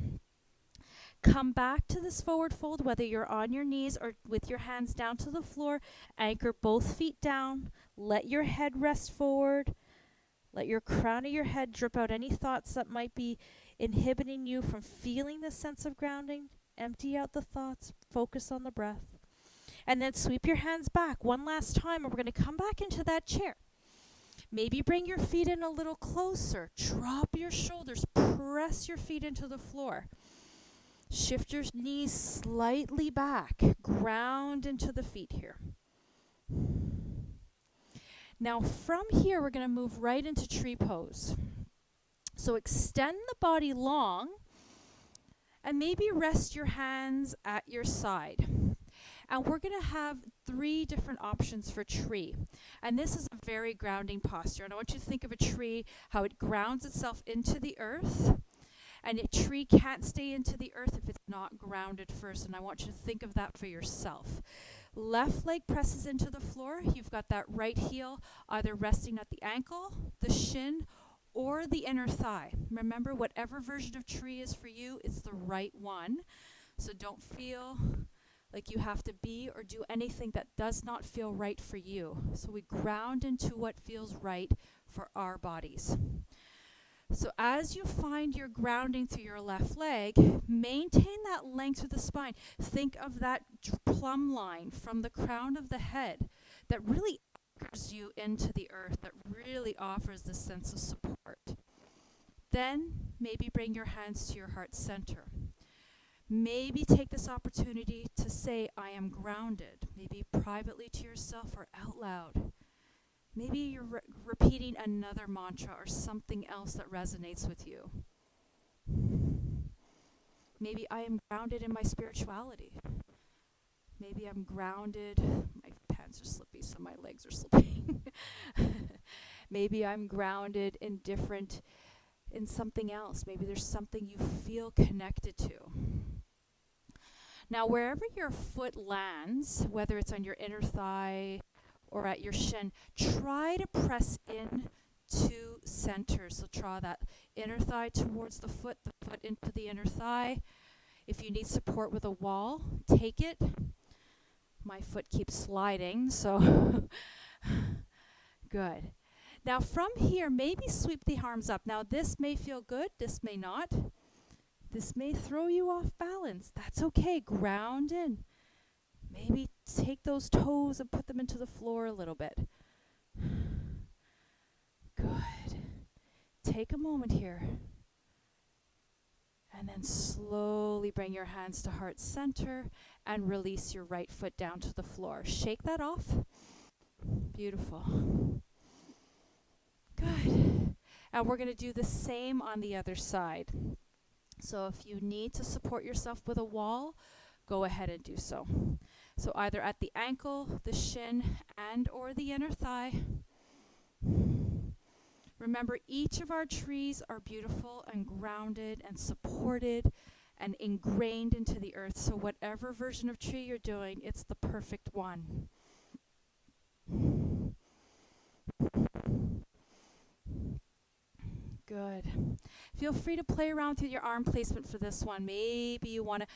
Come back to this forward fold, whether you're on your knees or with your hands down to the floor. Anchor both feet down. Let your head rest forward. Let your crown of your head drip out any thoughts that might be inhibiting you from feeling this sense of grounding. Empty out the thoughts. Focus on the breath. And then sweep your hands back one last time, and we're going to come back into that chair. Maybe bring your feet in a little closer. Drop your shoulders. Press your feet into the floor. Shift your knees slightly back. Ground into the feet here. Now from here, we're going to move right into tree pose. So extend the body long and maybe rest your hands at your side. And we're going to have 3 different options for tree. And this is a very grounding posture. And I want you to think of a tree, how it grounds itself into the earth. And a tree can't stay into the earth if it's not grounded first. And I want you to think of that for yourself. Left leg presses into the floor. You've got that right heel either resting at the ankle, the shin, or the inner thigh. Remember, whatever version of tree is for you, it's the right one. So don't feel like you have to be or do anything that does not feel right for you. So we ground into what feels right for our bodies. So as you find your grounding through your left leg, maintain that length of the spine. Think of that plumb line from the crown of the head that really anchors you into the earth, that really offers this sense of support. Then maybe bring your hands to your heart center. Maybe take this opportunity to say, I am grounded, maybe privately to yourself or out loud. Maybe you're repeating another mantra or something else that resonates with you. Maybe I am grounded in my spirituality. Maybe I'm grounded. My pants are slippy, so my legs are slipping. Maybe I'm grounded in something else. Maybe there's something you feel connected to. Now, wherever your foot lands, whether it's on your inner thigh or at your shin, try to press in to center. So draw that inner thigh towards the foot into the inner thigh. If you need support with a wall, take it. My foot keeps sliding, so good. Now from here, maybe sweep the arms up. Now this may feel good, this may not. This may throw you off balance. That's okay. Ground in. Maybe take those toes and put them into the floor a little bit. Good. Take a moment here. And then slowly bring your hands to heart center and release your right foot down to the floor. Shake that off. Beautiful. Good. And we're going to do the same on the other side. So if you need to support yourself with a wall, go ahead and do so. So either at the ankle, the shin, and or the inner thigh. Remember, each of our trees are beautiful and grounded and supported and ingrained into the earth. So whatever version of tree you're doing, it's the perfect one. Good. Feel free to play around with your arm placement for this one. Maybe you want to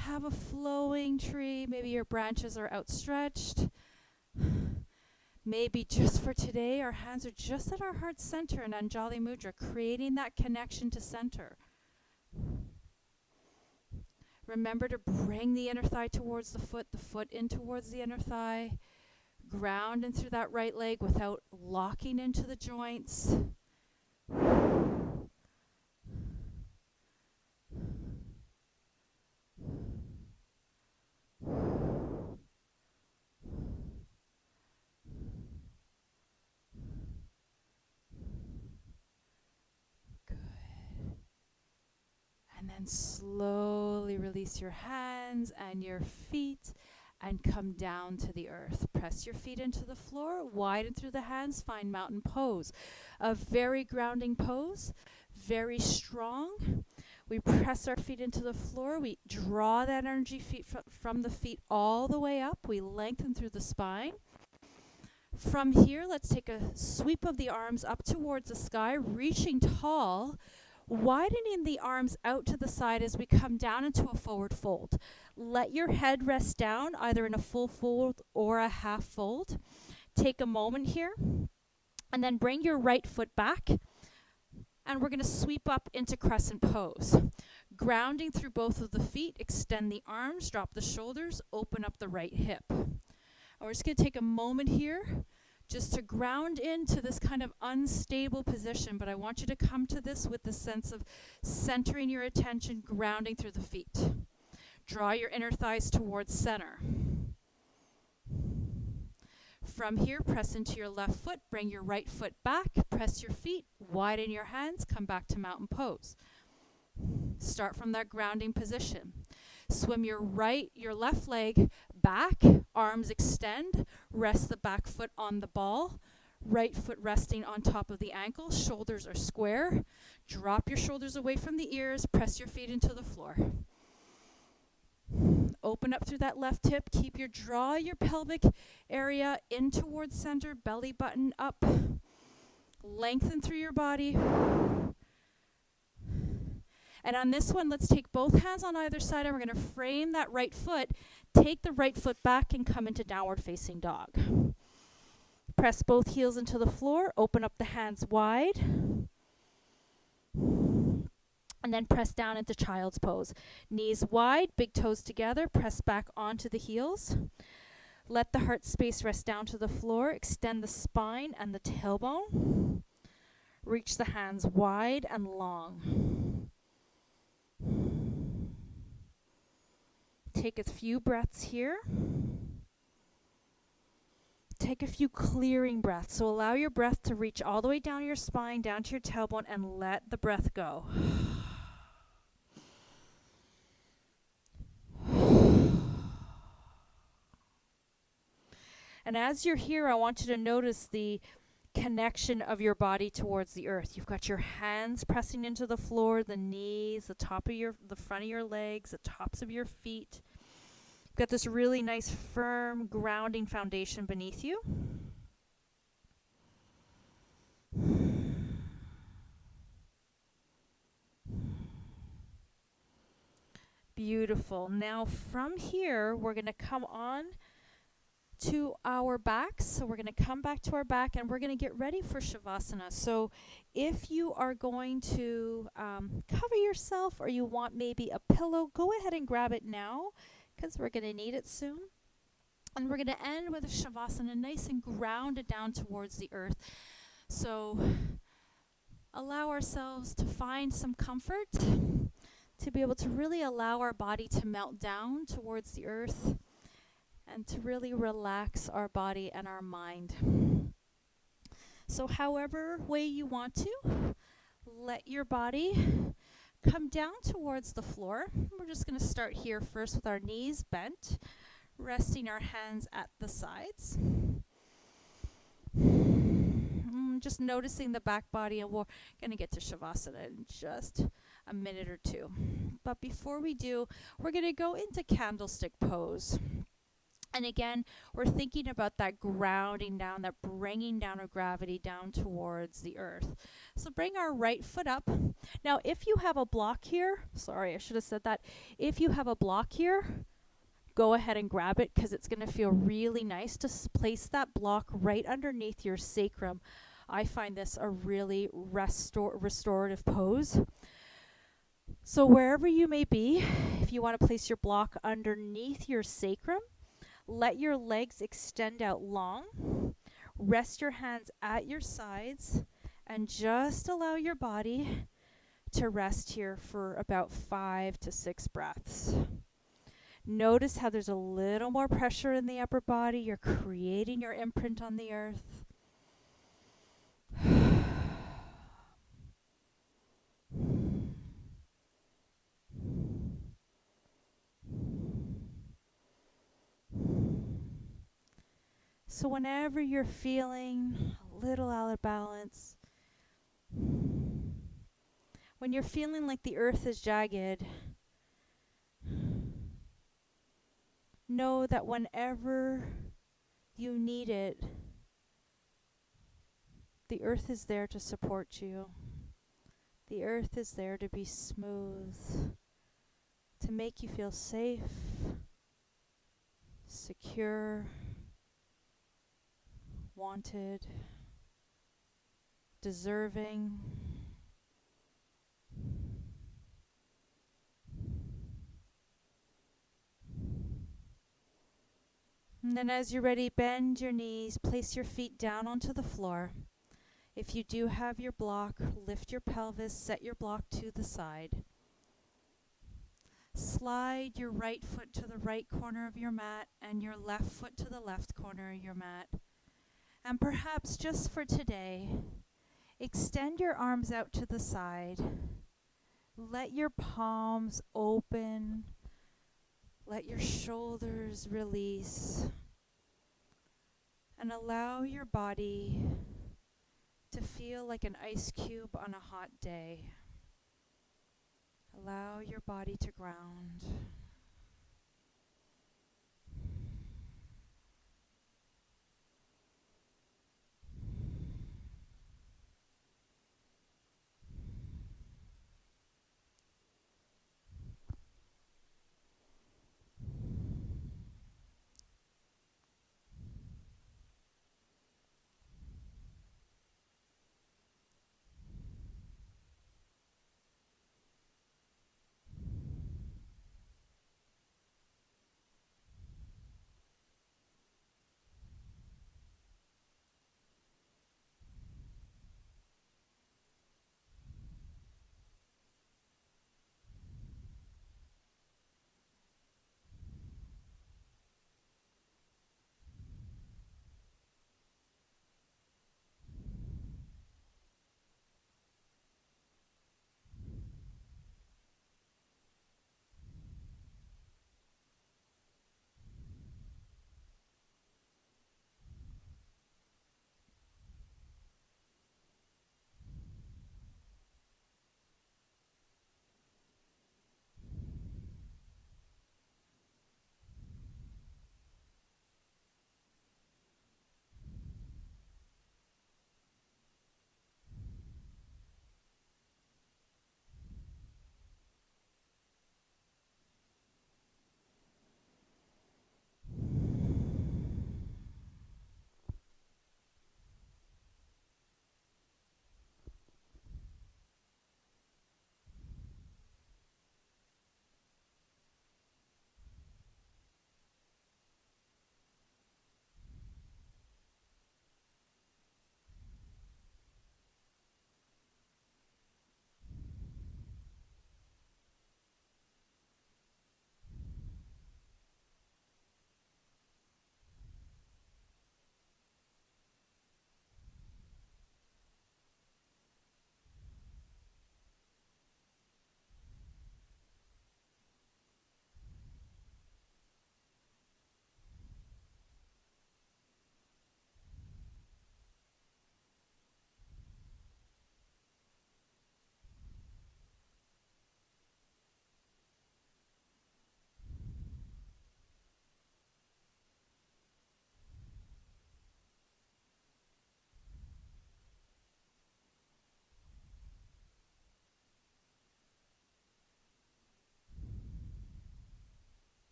have a flowing tree. Maybe your branches are outstretched. Maybe just for today, our hands are just at our heart center in Anjali Mudra, creating that connection to center. Remember to bring the inner thigh towards the foot in towards the inner thigh. Ground in through that right leg without locking into the joints. And then slowly release your hands and your feet and come down to the earth. Press your feet into the floor, widen through the hands, find mountain pose. A very grounding pose, very strong. We press our feet into the floor. We draw that energy from the feet all the way up. We lengthen through the spine. From here, let's take a sweep of the arms up towards the sky, reaching tall, widening the arms out to the side as we come down into a forward fold. Let your head rest down, either in a full fold or a half fold. Take a moment here, and then bring your right foot back, and we're going to sweep up into Crescent Pose. Grounding through both of the feet, extend the arms, drop the shoulders, open up the right hip. And we're just going to take a moment here just to ground into this kind of unstable position, but I want you to come to this with the sense of centering your attention, grounding through the feet. Draw your inner thighs towards center. From here, press into your left foot, bring your right foot back, press your feet, widen your hands, come back to mountain pose. Start from that grounding position. Swim your left leg back, arms extend, rest the back foot on the ball, right foot resting on top of the ankle, shoulders are square. Drop your shoulders away from the ears, press your feet into the floor. Open up through that left hip, draw your pelvic area in towards center, belly button up, lengthen through your body. And on this one, let's take both hands on either side, and we're going to frame that right foot. Take the right foot back and come into downward facing dog. Press both heels into the floor. Open up the hands wide. And then press down into child's pose. Knees wide, big toes together. Press back onto the heels. Let the heart space rest down to the floor. Extend the spine and the tailbone. Reach the hands wide and long. Take a few breaths here. Take a few clearing breaths. So allow your breath to reach all the way down your spine, down to your tailbone, and let the breath go. And as you're here, I want you to notice the connection of your body towards the earth. You've got your hands pressing into the floor, the knees, the front of your legs, the tops of your feet. You've got this really nice, firm, grounding foundation beneath you. Beautiful. Now from here, we're going to come on to our backs. So we're going to come back to our back and we're going to get ready for Shavasana. So if you are going to cover yourself or you want maybe a pillow, go ahead and grab it now because we're going to need it soon. And we're going to end with a Shavasana, nice and grounded down towards the earth. So allow ourselves to find some comfort, to be able to really allow our body to melt down towards the earth and to really relax our body and our mind. So however way you want to, let your body come down towards the floor. We're just going to start here first with our knees bent, resting our hands at the sides. Just noticing the back body, and we're going to get to Shavasana in just a minute or two. But before we do, we're going to go into Candlestick Pose. And again, we're thinking about that grounding down, that bringing down of gravity down towards the earth. So bring our right foot up. Now, if you have a block here, sorry, I should have said that. If you have a block here, go ahead and grab it because it's going to feel really nice to place that block right underneath your sacrum. I find this a really restorative pose. So wherever you may be, if you want to place your block underneath your sacrum, let your legs extend out long. Rest your hands at your sides and just allow your body to rest here for about 5 to 6 breaths. Notice how there's a little more pressure in the upper body. You're creating your imprint on the earth. So whenever you're feeling a little out of balance, when you're feeling like the earth is jagged, know that whenever you need it, the earth is there to support you. The earth is there to be smooth, to make you feel safe, secure, wanted, deserving. And then as you're ready, bend your knees, place your feet down onto the floor. If you do have your block, lift your pelvis, set your block to the side. Slide your right foot to the right corner of your mat and your left foot to the left corner of your mat. And perhaps just for today, extend your arms out to the side. Let your palms open. Let your shoulders release. And allow your body to feel like an ice cube on a hot day. Allow your body to ground.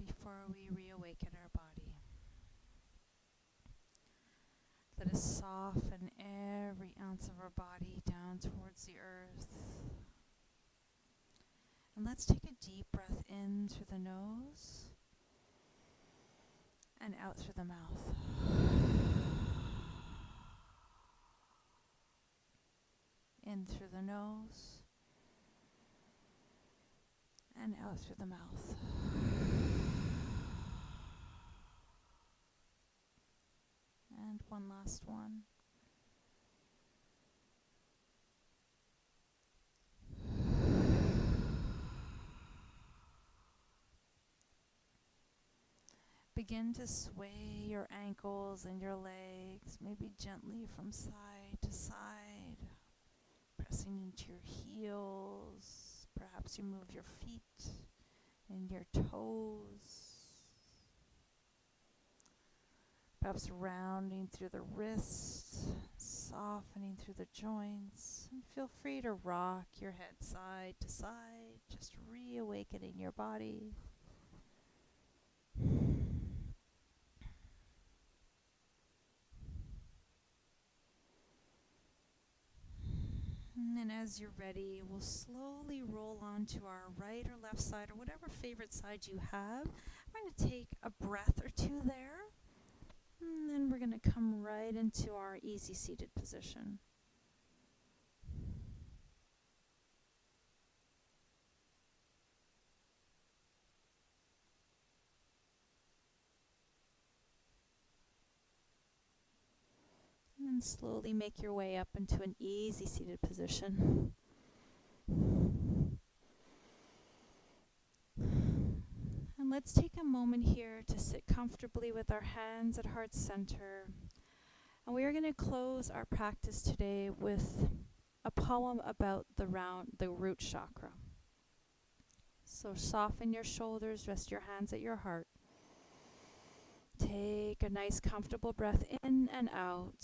before we reawaken our body. Let us soften every ounce of our body down towards the earth. And let's take a deep breath in through the nose and out through the mouth. In through the nose and out through the mouth. And one last one. Begin to sway your ankles and your legs, maybe gently from side to side, pressing into your heels. Perhaps you move your feet and your toes. Perhaps rounding through the wrists, softening through the joints. And feel free to rock your head side to side, just reawakening your body. And then as you're ready, we'll slowly roll onto our right or left side, or whatever favorite side you have. I'm going to take a breath or two there. And then we're going to come right into our easy seated position. And slowly make your way up into an easy seated position. And let's take a moment here to sit comfortably with our hands at heart center. And we are going to close our practice today with a poem about the root chakra. So soften your shoulders, rest your hands at your heart. Take a nice comfortable breath in and out.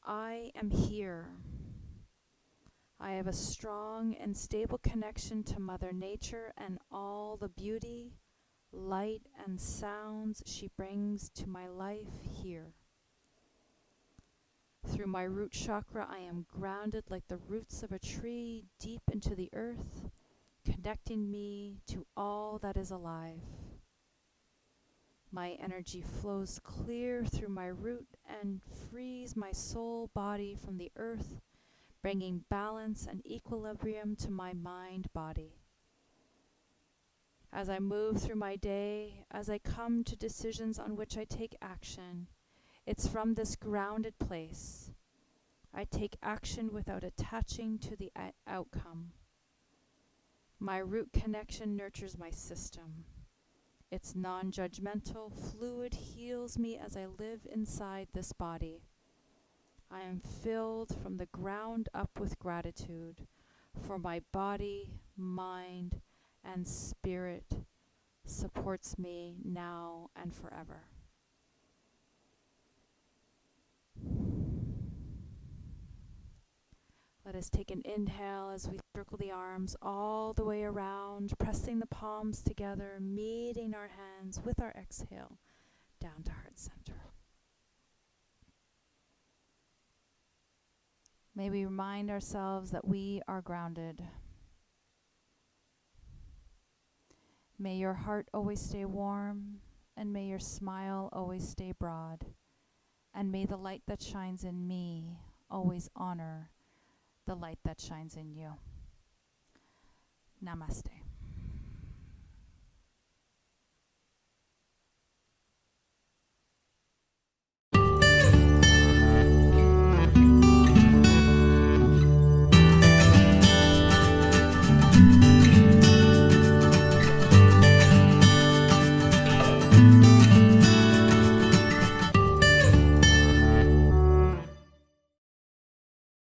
I am here. I have a strong and stable connection to Mother Nature and all the beauty, light, and sounds she brings to my life here. Through my root chakra, I am grounded like the roots of a tree deep into the earth, connecting me to all that is alive. My energy flows clear through my root and frees my soul body from the earth, bringing balance and equilibrium to my mind body. As I move through my day, as I come to decisions on which I take action, it's from this grounded place. I take action without attaching to the outcome. My root connection nurtures my system. Its non-judgmental fluid heals me as I live inside this body. I am filled from the ground up with gratitude for my body, mind, and spirit supports me now and forever. Let us take an inhale as we circle the arms all the way around, pressing the palms together, meeting our hands with our exhale down to heart center. May we remind ourselves that we are grounded. May your heart always stay warm, and may your smile always stay broad, and may the light that shines in me always honor the light that shines in you. Namaste.